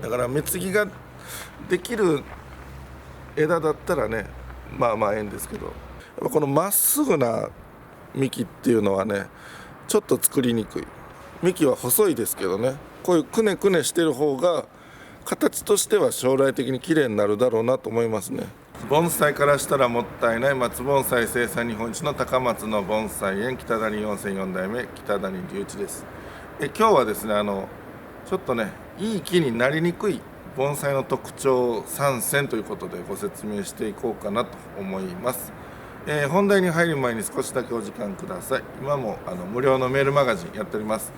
だから目継ぎができる枝だったらね、まあまあええんですけど、やっぱこのまっすぐな幹っていうのはね、ちょっと作りにくい。幹は細いですけどね、こういうくねくねしてる方が形としては将来的に綺麗になるだろうなと思いますね。盆栽からしたらもったいない松盆栽生産日本一の高松の盆栽園北谷温泉4代目北谷隆一です。今日はですね、ちょっとね、いい木になりにくい盆栽の特徴3選ということでご説明していこうかなと思います。本題に入る前に少しだけお時間ください。今も無料のメールマガジンやっております。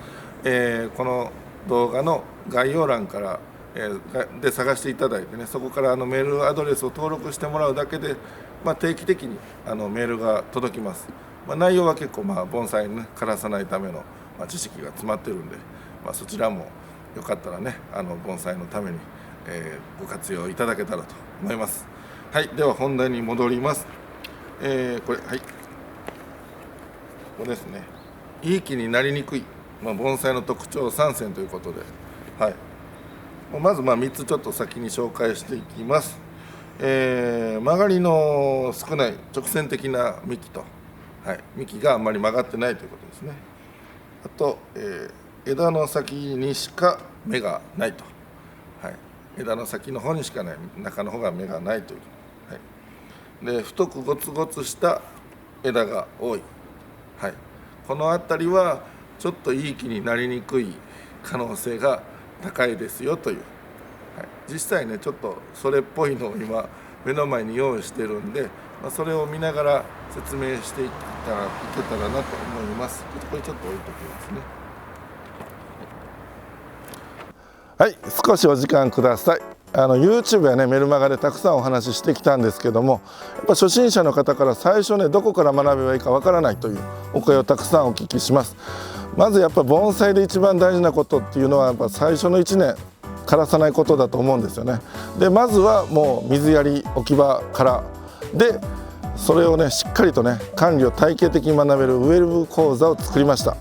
この動画の概要欄からで探していただいてね、そこからメールアドレスを登録してもらうだけで、定期的にメールが届きます。内容は結構盆栽にね枯らさないための知識が詰まってるんで、そちらもよかったらね盆栽のために、ご活用いただけたらと思います。はい、では本題に戻ります。これここですね。いい木になりにくい、盆栽の特徴3選ということで、はい、まず3つちょっと先に紹介していきます。曲がりの少ない直線的な幹と、幹があんまり曲がってないということですね。あと、枝の先にしか芽がないと、枝の先の方にしかない、中の方が芽がないという、で太くゴツゴツした枝が多い、この辺りはちょっといい木になりにくい可能性が高いですよという、実際ねちょっとそれっぽいのを今目の前に用意してるんで、それを見ながら説明していけたらなと思います。これちょっと置いときますね。はい、少しお時間ください。YouTube やねメルマガでたくさんお話ししてきたんですけども、やっぱ初心者の方から最初ねどこから学べばいいかわからないというお声をたくさんお聞きします。まずやっぱ盆栽で一番大事なことっていうのはやっぱ最初の1年枯らさないことだと思うんですよね。でまずはもう水やり置き場からで、それをねしっかりとね管理を体系的に学べるウェブ講座を作りました。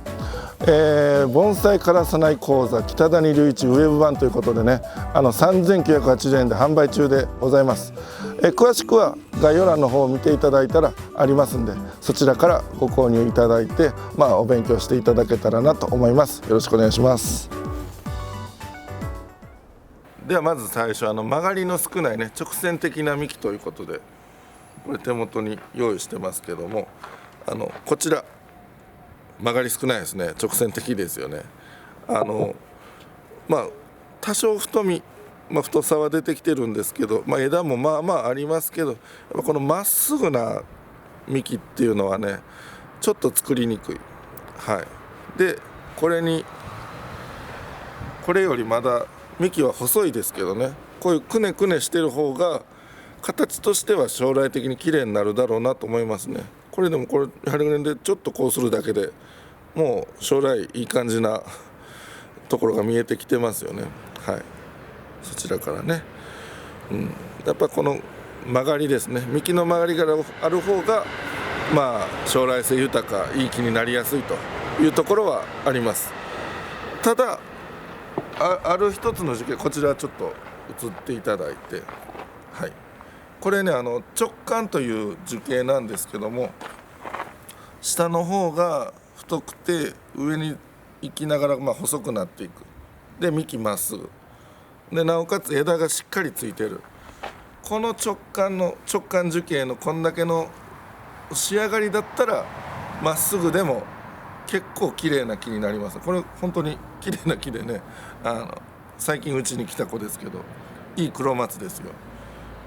盆栽枯らさない講座北谷隆一ウェブ版ということでね、3980円で販売中でございます。詳しくは概要欄の方を見ていただいたらありますんで、そちらからご購入いただいて、お勉強していただけたらなと思います。よろしくお願いします。ではまず最初曲がりの少ないね直線的な幹ということで、これ手元に用意してますけども、こちら曲がり少ないですね。直線的ですよね。多少太み、太さは出てきてるんですけど、枝もまあまあありますけど、やっぱこのまっすぐな幹っていうのはねちょっと作りにくい。でこれよりまだ幹は細いですけどね、こういうくねくねしてる方が形としては将来的に綺麗になるだろうなと思いますね。これ針金でちょっとこうするだけでもう将来いい感じなところが見えてきてますよね。そちらからね、やっぱこの曲がりですね、幹の曲がりがある方が将来性豊かいい木になりやすいというところはあります。ただある一つの樹形、こちらちょっと映っていただいて、これね直管という樹形なんですけども、下の方が太くて上に行きながら細くなっていく。で幹まっすぐで、なおかつ枝がしっかりついてる。この直管樹形のこんだけの仕上がりだったらまっすぐでも結構綺麗な木になります。これ本当に綺麗な木でね、最近うちに来た子ですけどいい黒松ですよ。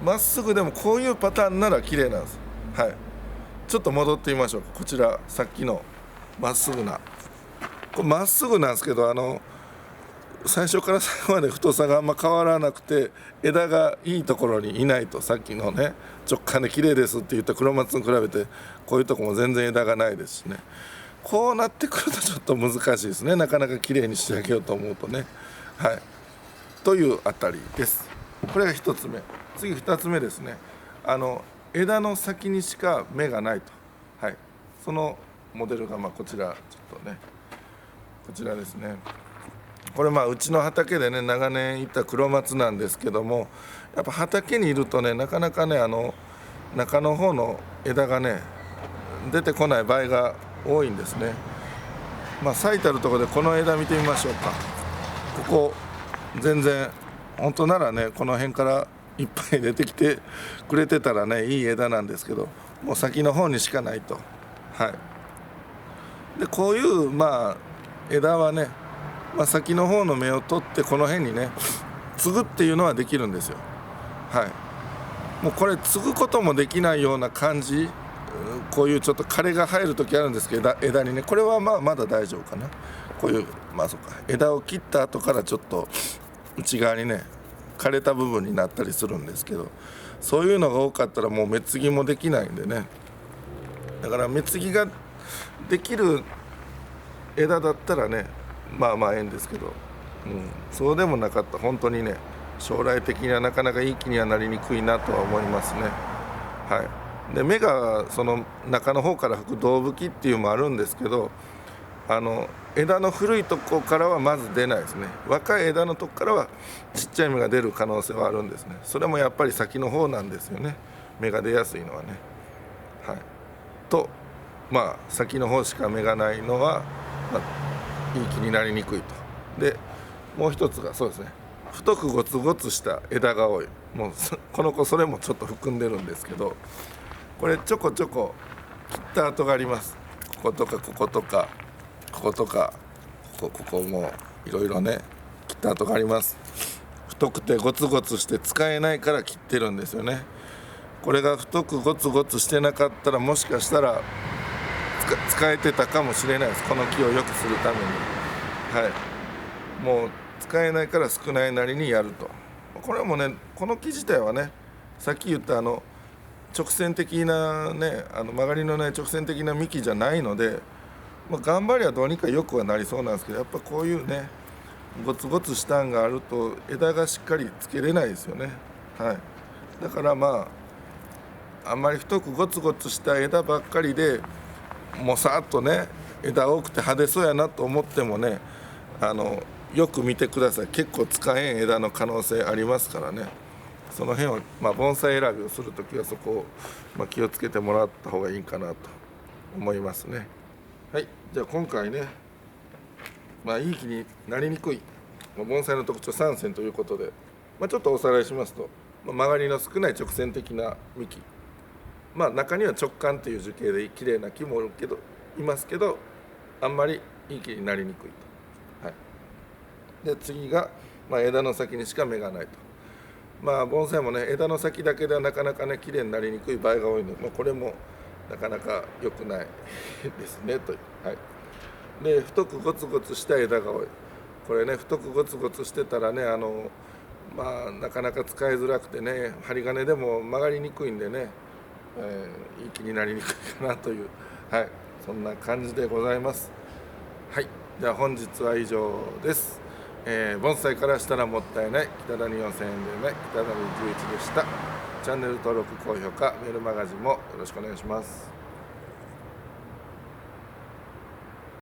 まっすぐでもこういうパターンなら綺麗なんです。ちょっと戻ってみましょう。こちらさっきのまっすぐな、これまっすぐなんですけど最初から最後まで太さがあんま変わらなくて枝がいいところにいないと、さっきのね直感で綺麗ですって言った黒松に比べてこういうとこも全然枝がないですしね。こうなってくるとちょっと難しいですね。なかなか綺麗に仕上げようと思うとね。というあたりです。これが1つ目。次2つ目ですね。枝の先にしか芽がないと、そのモデルがこちらちょっとね、こちらですね。これうちの畑でね長年いた黒松なんですけども、やっぱ畑にいるとねなかなかね中の方の枝がね出てこない場合が多いんですね。最たるところでこの枝見てみましょうか。ここ全然本当ならねこの辺からいっぱい出てきてくれてたらねいい枝なんですけど、もう先の方にしかないと。でこういう枝はね、先の方の芽を取ってこの辺にね継ぐっていうのはできるんですよ。もうこれ継ぐこともできないような感じ、こういうちょっと枯れが生える時あるんですけど、枝にねこれはまだ大丈夫かな。こういうそうか、枝を切った後からちょっと内側にね枯れた部分になったりするんですけど、そういうのが多かったらもう芽継ぎもできないんでね。だから芽継ぎができる枝だったらねええんですけど、そうでもなかったら本当にね将来的にはなかなかいい木にはなりにくいなとは思いますね。で芽がその中の方から吹く胴吹きっていうのもあるんですけど、枝の古いとこからはまず出ないですね。若い枝のとこからはちっちゃい芽が出る可能性はあるんですね。それもやっぱり先の方なんですよね、芽が出やすいのはね。と先の方しか芽がないのは、いい木になりにくいと。でもう一つがそうですね、太くゴツゴツした枝が多い。もうこの子それもちょっと含んでるんですけど、これちょこちょこ切った跡があります。こことかこことかこことかここもいろいろね切った跡があります。太くてゴツゴツして使えないから切ってるんですよね。これが太くゴツゴツしてなかったらもしかしたら使えてたかもしれないです。この木を良くするために。もう使えないから少ないなりにやると。これもねこの木自体はねさっき言った直線的なね曲がりのない直線的な幹じゃないので、頑張りはどうにか良くはなりそうなんですけど、やっぱこういうねゴツゴツしたんがあると枝がしっかりつけれないですよね。だからあんまり太くゴツゴツした枝ばっかりでもうさっとね枝多くて派手そうやなと思ってもねよく見てください。結構使えん枝の可能性ありますからね。その辺は盆栽選びをするときはそこを気をつけてもらった方がいいかなと思いますね。じゃあ今回ねいい木になりにくい盆栽の特徴3選ということで、ちょっとおさらいしますと、曲がりの少ない直線的な幹、中には直管という樹形で綺麗な木もいますけど、あんまりいい木になりにくいと。で次が、枝の先にしか芽がないと。盆栽もね枝の先だけではなかなかね綺麗になりにくい場合が多いので、これもなかなか良くないですねという。で太くゴツゴツした枝が多い。これね太くゴツゴツしてたらねなかなか使いづらくてね針金でも曲がりにくいんでね、いい木になりにくいかなという、そんな感じでございます。では本日は以上です。盆栽からしたらもったいない北谷4000円で目北谷11でした。チャンネル登録高評価メールマガジンもよろしくお願いします。